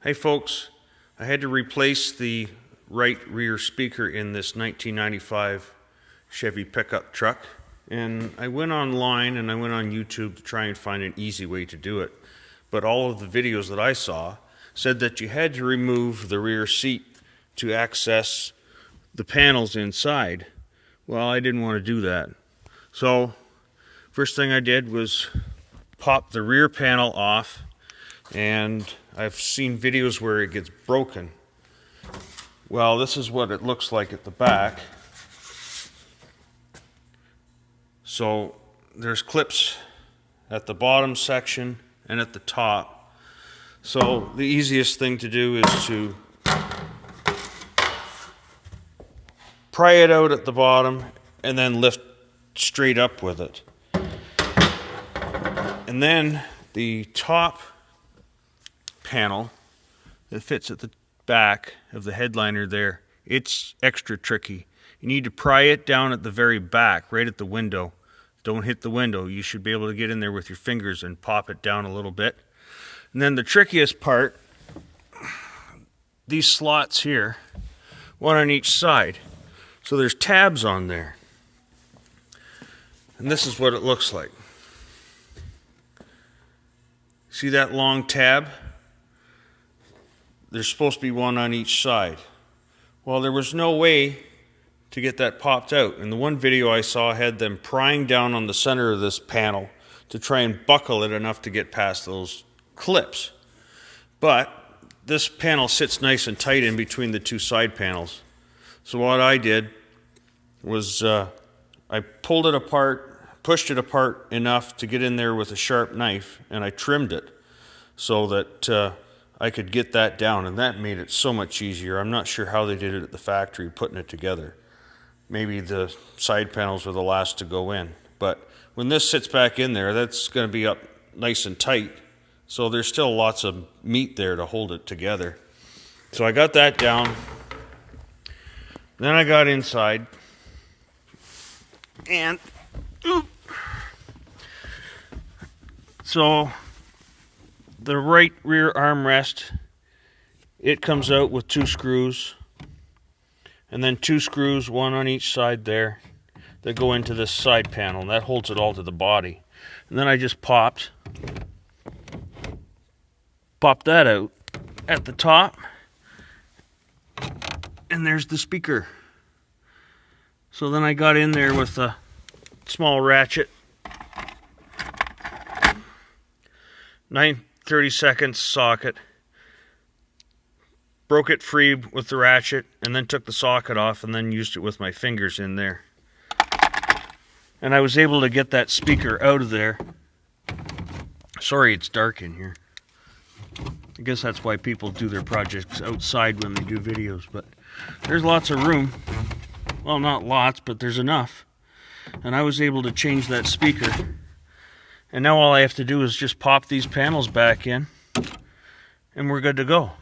Hey folks, I had to replace the right rear speaker in this 1995 Chevy pickup truck, and I went online and I went on YouTube to try and find an easy way to do it. But all of the videos that I saw said that you had to remove the rear seat to access the panels inside. Well, I didn't want to do that. So first thing I did was pop the rear panel off, and I've seen videos where it gets broken. Well, this is what it looks like at the back. So there's clips at the bottom section and at the top. So the easiest thing to do is to pry it out at the bottom and then lift straight up with it. And then the top panel that fits at the back of the headliner there, it's extra tricky. You need to pry it down at the very back, right at the window. Don't hit the window. You should be able to get in there with your fingers and pop it down a little bit. And then the trickiest part, these slots here, one on each side. So there's tabs on there. And this is what it looks like. See that long tab? There's supposed to be one on each side. Well, there was no way to get that popped out. And the one video I saw had them prying down on the center of this panel to try and buckle it enough to get past those clips. But this panel sits nice and tight in between the two side panels. So what I did was I pulled it apart, pushed it apart enough to get in there with a sharp knife, and I trimmed it so that I could get that down, and that made it so much easier. I'm not sure how they did it at the factory, putting it together. Maybe the side panels were the last to go in. But when this sits back in there, that's going to be up nice and tight. So there's still lots of meat there to hold it together. So I got that down. Then I got inside. And so the right rear armrest, it comes out with 2 screws, and then 2 screws, one on each side there, that go into this side panel, and that holds it all to the body. And then I just popped that out at the top, and there's the speaker. So then I got in there with a small ratchet, 9/32 socket, broke it free with the ratchet, and then took the socket off and then used it with my fingers in there. And I was able to get that speaker out of there. Sorry it's dark in here. I guess that's why people do their projects outside when they do videos, but there's lots of room. Well, not lots, but there's enough. And I was able to change that speaker. And now all I have to do is just pop these panels back in, and we're good to go.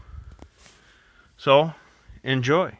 So, enjoy.